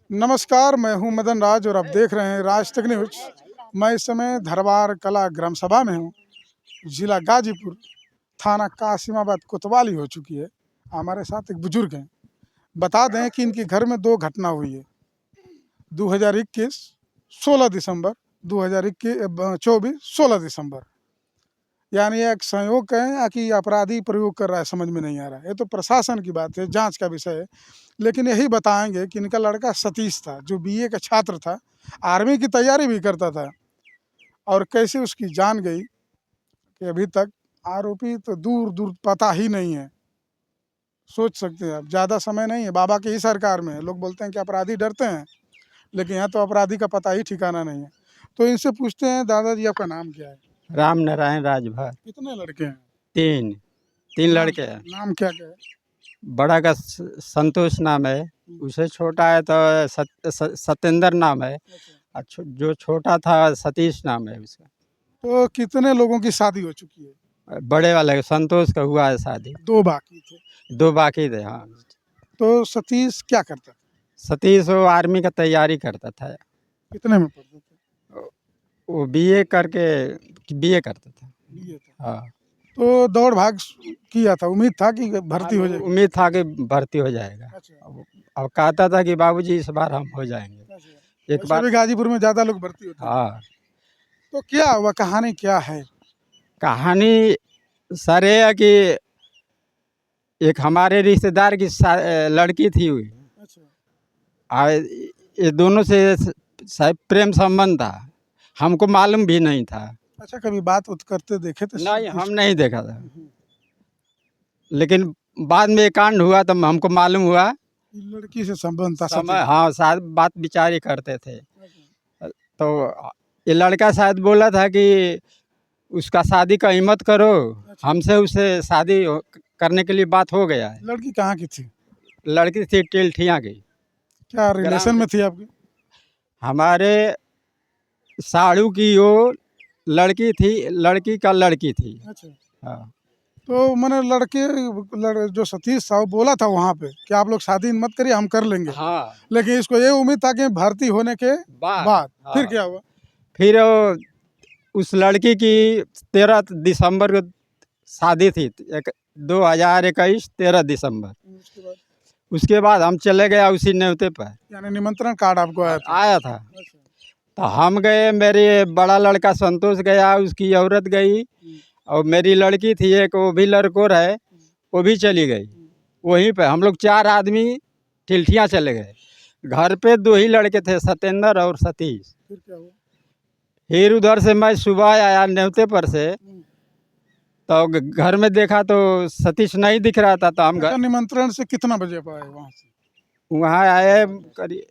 नमस्कार, मैं हूं मदन राज और आप देख रहे हैं राज तक न्यूज। मैं इस समय धरवार कला ग्राम सभा में हूं। जिला गाजीपुर, थाना कासिमाबाद कोतवाली हो चुकी है। हमारे साथ एक बुजुर्ग हैं। बता दें कि इनके घर में दो घटना हुई है। 2021 16 दिसंबर, 2024 16 दिसंबर। यानी एक संयोग कहें या कि अपराधी प्रयोग कर रहा है, समझ में नहीं आ रहा है। ये तो प्रशासन की बात है, जांच का विषय है। लेकिन यही बताएंगे कि इनका लड़का सतीश था, जो बीए का छात्र था, आर्मी की तैयारी भी करता था, और कैसे उसकी जान गई कि अभी तक आरोपी तो दूर दूर पता ही नहीं है। सोच सकते हैं आप, ज़्यादा समय नहीं है, बाबा की ही सरकार में है। लोग बोलते हैं कि अपराधी डरते हैं, लेकिन यहाँ तो अपराधी का पता ही ठिकाना नहीं है। तो इनसे पूछते हैं, दादाजी आपका नाम क्या है? राम नारायण राजभर। कितने लड़के हैं? तीन नाम लड़के हैं। नाम क्या क्या है? बड़ा का संतोष नाम है, उससे छोटा है तो सत्येंद्र नाम है, और जो छोटा था सतीश नाम है उसका। तो कितने लोगों की शादी हो चुकी है? बड़े वाले संतोष का हुआ है शादी, दो बाकी थे। दो बाकी थे। हाँ, तो सतीश क्या करता था? सतीश वो आर्मी का तैयारी करता था। कितने में पढ़ता था? वो बीए करके बीए करता था। बीए था। हाँ, तो दौड़ भाग किया था, उम्मीद था कि भर्ती हो जाएगी। उम्मीद था कि भर्ती हो जाएगा। अच्छा। अब कहता था कि बाबूजी इस बार हम हो जाएंगे। अच्छा। एक वैसे बार भी गाजीपुर में ज्यादा लोग भर्ती होते हैं। हाँ, तो क्या हुआ, कहानी क्या है? कहानी सर ये है कि एक हमारे रिश्तेदार की लड़की थी। अच्छा। ये दोनों से शायद प्रेम संबंध था, हमको मालूम भी नहीं था। अच्छा, कभी बात उत करते देखे थे? नहीं, हम नहीं देखा था, लेकिन बाद में कांड हुआ तो हमको मालूम हुआ। लड़की से संबंध था समय, सतीश। हाँ, शायद बात विचारी करते थे। तो ये लड़का शायद बोला था कि उसका शादी का हिम्मत करो, हमसे उसे शादी करने के लिए बात हो गया है। लड़की कहाँ की थी? लड़की थी टिल्ठिया की। क्या रिलेशन में थी आपकी? हमारे साड़ू की वो लड़की थी, लड़की का लड़की थी। अच्छा। हाँ, तो मैंने जो सतीश था वो बोला था वहाँ पे कि आप लोग शादी मत करिए, हम कर लेंगे। हाँ, लेकिन इसको ये उम्मीद था कि भर्ती होने के बाद फिर हाँ। क्या हुआ? फिर उस लड़की की 13 दिसंबर को शादी थी, 2021 13 दिसंबर। उसके बाद उसके बाद हम चले गए उसी न्योते पर। यानी निमंत्रण कार्ड आपको आया था? आया था। अच्छा। तो हम गए, मेरे बड़ा लड़का संतोष गया, उसकी औरत गई, और मेरी लड़की थी एक, वो भी लड़कोर है, वो भी चली गई। वहीं पे हम लोग 4 आदमी टिल्ठियाँ चले गए। घर पे 2 ही लड़के थे, सत्येंद्र और सतीश। फिर क्या हुआ? फिर उधर से मैं सुबह आया न्योते पर से, तो घर में देखा तो सतीश नहीं दिख रहा था। तो हम अच्छा, निमंत्रण से कितना बजे आप आए वहाँ से? वहाँ आए करीब,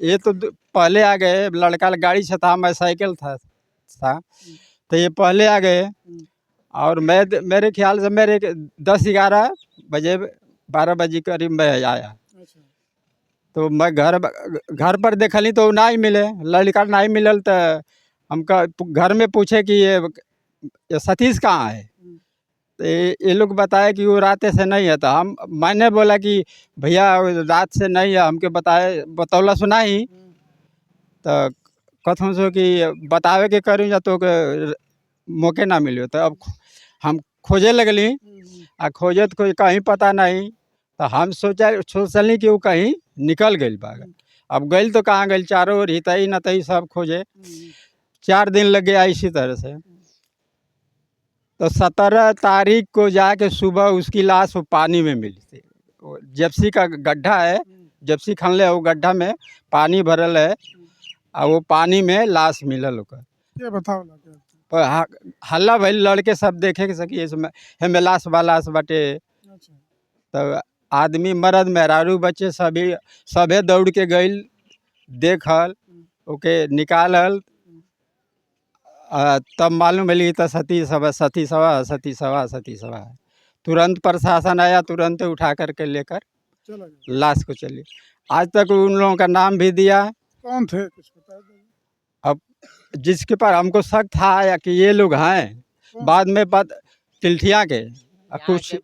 ये तो पहले आ गए। लड़का गाड़ी से था, मैं साइकिल था, तो ये पहले आ गए। और मेरे ख्याल से मेरे 10-11 बजे, 12 बजे करीब मैं आया। अच्छा। तो मैं घर पर देखली तो नहीं मिले, लड़का नहीं मिलल। तो हम घर में पूछे कि ये सतीश कहाँ है। तो ये लोग बताए कि वो रात से नहीं है। तो मैंने बोला कि भैया रात से नहीं है, हमके बतौला सुना ही। तो कथों सो कि बतावे के करूँ या तो मौके ना मिले। तो अब हम खोजे लगली, आ खोजत कोई कहीं पता नहीं। तो हम सोचली कि वो कहीं निकल गई बाग। अब गई तो कहाँ गई, चारों ओर हितई नतई सब खोजे। 4 दिन लग गया इसी तरह से। तो 17 तारीख को जाके सुबह उसकी लाश वो पानी में मिली थी। जिप्सी का गड्ढा है, जिप्सी खनले, वो गड्ढा में पानी भरल है, और वो पानी में लाश मिलल ओकर। क्या बताओ ना, क्या? पर हल्ला भइल, लड़के सब देखे सकी इसमें हेमे लाश बाटे। अच्छा। तो आदमी, मर्द, मेहरारू, बच्चे सभे दौड़ के गइल, देखल, ओके निकालल। तब मालूम मिली तो सती सवा। तुरंत प्रशासन आया, तुरंत उठा करके लेकर चला गया। लाश को चली। आज तक उन लोगों का नाम भी दिया। कौन थे, कुछ बता दो? अब जिसके पर हमको शक था या कि ये लोग हैं, बाद में टिल्ठिया के कुछ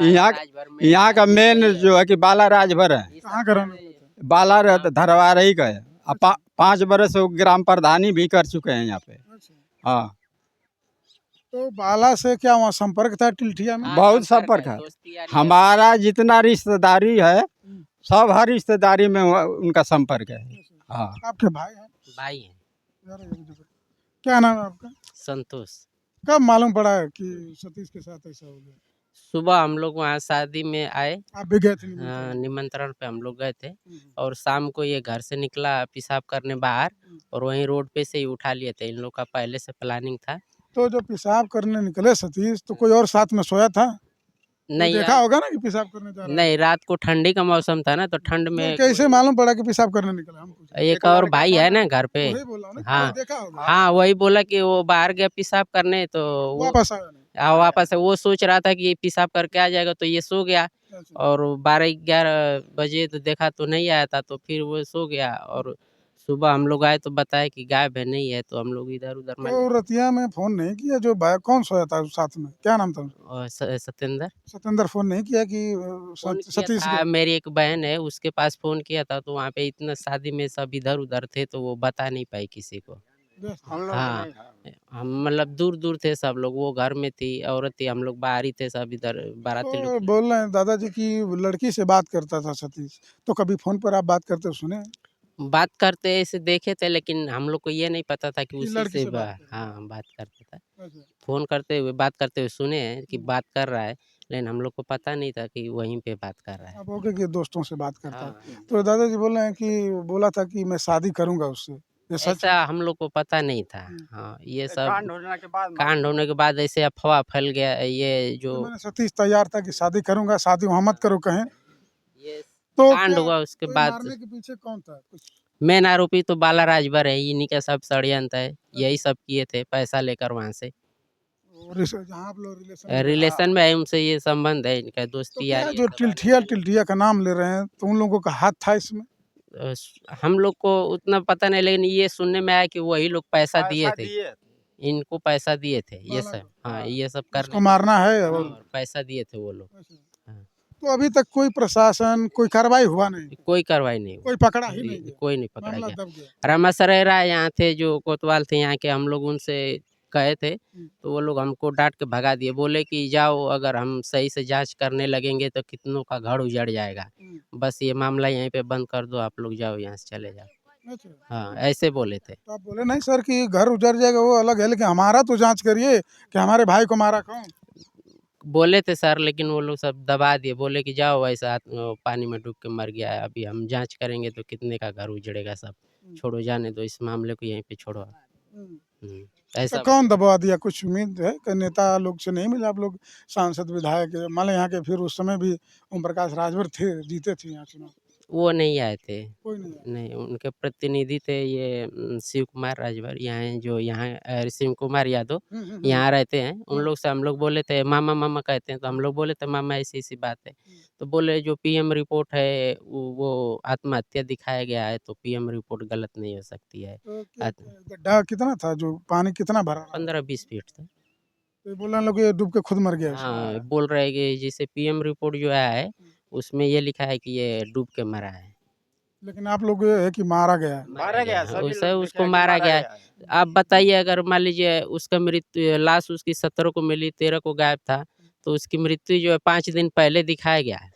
यहाँ का मेन जो है कि बाला राजभर है। कहाँ का रहने वाला था? बाला धरवार ही गए। अब 5 बरस वो ग्राम प्रधानी भी कर चुके हैं यहाँ पे। हाँ, तो बाला से क्या वहाँ संपर्क था टिल्ठिया में? बहुत संपर्क है। हमारा जितना रिश्तेदारी है सब हर रिश्तेदारी में उनका संपर्क है। हाँ, आपके भाई हैं? भाई हैं। क्या नाम है आपका? संतोष। कब मालूम पड़ा कि सतीश के साथ ऐसा हो गया? सुबह हम लोग वहाँ शादी में आए, आप भी गए थे निमंत्रण में? निमंत्रण पे हम लोग गए थे और शाम को ये घर से निकला पेशाब करने बाहर और वहीं रोड पे से ही उठा लिए थे। इन लोग का पहले से प्लानिंग था। तो जो पेशाब करने निकले सतीश, तो कोई और साथ में सोया था? कोई नहीं देखा होगा ना कि पेशाब करने जा रहा है? नहीं, रात को ठंडी का मौसम था ना, तो ठंड तो में कैसे मालूम पड़ा कि पेशाब करने निकला? हम पूछे। एक और भाई है ना घर पे। वही बोला ना कि हाँ। कोई देखा होगा। हाँ, वही बोला कि वो बाहर गया पेशाब करने, तो वो वापस आया नहीं? वापस वो सोच रहा था कि पेशाब करके आ जाएगा, तो ये सो गया अच्छा। और 12-11 बजे तो देखा तो नहीं आया था, तो फिर वो सो गया और सुबह हम लोग आए तो बताया कि गायब है, नहीं है। तो हम लोग इधर-उधर तो रतिया में फोन नहीं किया? जो भाई कौन सोया था साथ में, क्या नाम था उसका? और सत्येंद्र सत्येंद्र फोन नहीं किया कि फ़ोन किया सतीश था। के? मेरी एक बहन है, उसके पास फ़ोन किया था, तो वहाँ पे इतना शादी में सब इधर-उधर थे, तो वो बता नहीं पाई किसी को। हाँ, हम मतलब दूर-दूर थे सब लोग। वो घर में थी, औरत थी, हम लोग बाहर ही थे सब, इधर बाराती तो लोग। बोल रहे हैं दादाजी की लड़की से बात करता था सतीश, तो कभी फोन पर आप बात करते सुने? बात करते ऐसे देखे थे, लेकिन हम लोग को ये नहीं पता था कि कि उसी लड़की से से बात कर रहा है? हाँ, बात करता था। अच्छा। फ़ोन करते हुए, बात करते हुए सुने हैं कि बात कर रहा है, लेकिन हम लोग को पता नहीं था कि वहीं पे बात कर रहा है। आप होगे कि दोस्तों से बात करता है। हाँ, तो दादाजी बोल रहे हैं कि बोला था कि मैं शादी करूंगा उससे, ये सच है? ऐसा हम लोग को पता नहीं था। हम्म। हाँ, ये सब कांड होने के बाद कांड होने के बाद ऐसे अफ़वाह फैल गया। ये जो तो मैंने सतीश तैयार था कि शादी करूंगा, शादी वहाँ मत करो कहें। ये तो कांड क्या हुआ उसके तो ये बाद मारने के पीछे कौन था? कुछ मेन आरोपी तो बाला राजभर है, इन्हीं का सब षड्यंत्र है। यही सब किए थे पैसा लेकर वहाँ से। जहाँ आप लोग रिलेशन में रहे। रिलेशन में है, उनसे ये संबंध है, इनका तो दोस्ती क्या यारी जो टिल्ठिया का नाम ले रहे हैं, तो उन लोगों का हाथ था इसमें? हम लोग को उतना पता नहीं, लेकिन ये सुनने में आया कि वही लोग पैसा दिए थे। इनको पैसा दिए थे ये बाला सब। को? हाँ, ये सब उसको करने मारना है हाँ, और और पैसा दिए थे वो लोग। हाँ, तो अभी तक कोई प्रशासन, कोई कार्रवाई हुआ नहीं, कोई कार्रवाई नहीं हुई। कोई पकड़ा ही नहीं गया, कोई नहीं पकड़ा मामला गया। दब गया। रामा सरेरा यहाँ थे, जो कोतवाल थे यहाँ के, हम लोग उनसे कहे थे, तो वो लोग हमको डांट के भगा दिए। बोले कि जाओ, अगर हम सही से जांच करने लगेंगे तो कितनों का घर उजड़ जाएगा। बस ये मामला यहीं पे बंद कर दो, आप लोग जाओ यहाँ से, चले जाओ। अच्छा। हाँ, ऐसे बोले थे। तो आप बोले नहीं सर कि घर उजड़ जाएगा वो अलग है, लेकिन हमारा तो जांच करिए कि हमारे भाई को मारा कौन? बोले थे सर, लेकिन वो लोग सब दबा दिए। बोले कि जाओ, ऐसा पानी में डूब के मर गया है, अभी हम जांच करेंगे तो कितने का घर उजड़ेगा सब। छोड़ो, जाने दो, इस मामले को यहीं पे छोड़ो। तो ऐसा कौन दबा दिया? कुछ उम्मीद है कि नेता लोग से नहीं मिले आप लोग? सांसद विधायक मान लें यहाँ के, फिर उस समय भी ओम प्रकाश राजभर थे, जीते थे यहाँ चुनाव। वो नहीं आए थे। कोई नहीं आया। नहीं, उनके प्रतिनिधि थे ये शिव कुमार राजभर, यहाँ हैं, जो यहाँ शिव कुमार यादव यहाँ रहते हैं। उन लोग से हम लोग बोले थे, मामा मामा कहते हैं, तो हम लोग बोले थे मामा ऐसी-ऐसी बात है। तो बोले जो पीएम रिपोर्ट है वो आत्महत्या दिखाया गया है, तो पीएम रिपोर्ट गलत नहीं हो सकती है। तो गड्ढा कितना था, जो पानी कितना भरा रहा? 15-20 फीट था। तो ये बोल रहे हैं लोग ये डूब के खुद मर गया उसमें। हाँ, बोल रहे हैं कि जैसे पीएम रिपोर्ट जो आया है, उसमें ये लिखा है कि ये डूब के मरा है। लेकिन आप लोग ये है कि मारा गया है। मारा गया, है, सभी उसे लोग उसको देखे हैं कि मारा गया है। है। आप बताइए, अगर मान लीजिए उसका लाश उसकी 17 को मिली, 13 को गायब था, तो उसकी मृत्यु जो है 5 दिन पहले दिखाया गया है।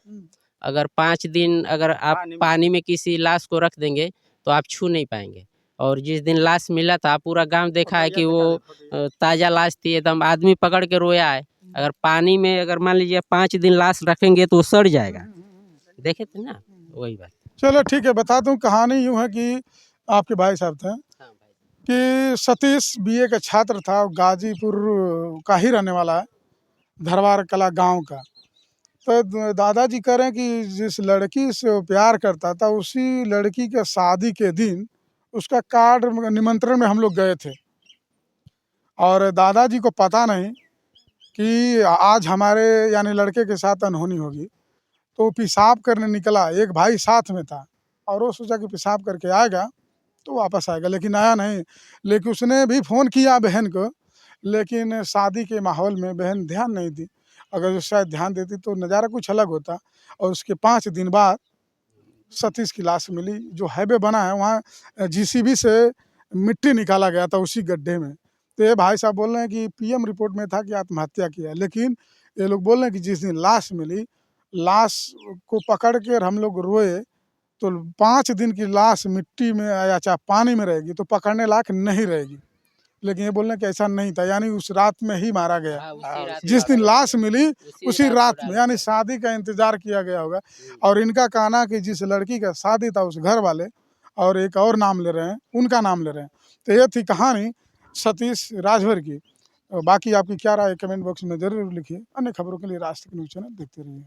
अगर 5 दिन अगर आप पानी में किसी लाश को रख देंगे, तो आप छू नहीं पाएँगे। और जिस दिन लाश मिला था, पूरा गाँव देखा है कि वो ताज़ा लाश थी, एकदम आदमी पकड़ के रोया है। अगर पानी में अगर मान लीजिए 5 दिन लाश रखेंगे तो वो सड़ जाएगा। देखे थे ना? वही बात। चलो ठीक है, बता दूं कहानी यूँ है कि आपके भाई साहब थे हाँ भाई। कि सतीश बीए का छात्र था, गाजीपुर का ही रहने वाला है, धरवार कला गांव का। तो दादाजी कह रहे हैं कि जिस लड़की से वो प्यार करता था, उसी लड़की के शादी के दिन उसका कार्ड निमंत्रण में हम लोग गए थे, और दादाजी को पता नहीं कि आज हमारे यानी लड़के के साथ अनहोनी होगी। तो वो पेशाब करने निकला, एक भाई साथ में था, और वो सोचा कि पेशाब करके आएगा तो वापस आएगा, लेकिन आया नहीं। लेकिन उसने भी फ़ोन किया बहन को, लेकिन शादी के माहौल में बहन ध्यान नहीं दी। अगर वो शायद ध्यान देती तो नज़ारा कुछ अलग होता। और उसके 5 दिन बाद सतीश की लाश मिली। जो हाईवे बना है वहाँ जीसीबी से मिट्टी निकाला गया था उसी गड्ढे में। तो ये भाई साहब बोल रहे हैं कि पीएम रिपोर्ट में था कि आत्महत्या किया है, लेकिन ये लोग बोल रहे हैं कि जिस दिन लाश मिली, लाश को पकड़ कर हम लोग रोए, तो 5 दिन की लाश मिट्टी में या चाहे पानी में रहेगी तो पकड़ने लायक नहीं रहेगी। लेकिन ये बोल रहे हैं कि ऐसा नहीं था, यानी उस रात में ही मारा गया। हाँ, उसी रात जिस दिन लाश मिली उसी रात में, उड़ा यानी दिया। शादी का इंतजार किया गया होगा। और इनका कहना कि जिस लड़की का शादी था उस घर वाले और एक और नाम ले रहे हैं, उनका नाम ले रहे हैं। तो ये थी कहानी सतीश राजभर की। बाकी आपकी क्या राय है कमेंट बॉक्स में ज़रूर लिखिए। अन्य खबरों के लिए राज तक न्यूज़ चैनल देखते रहिए।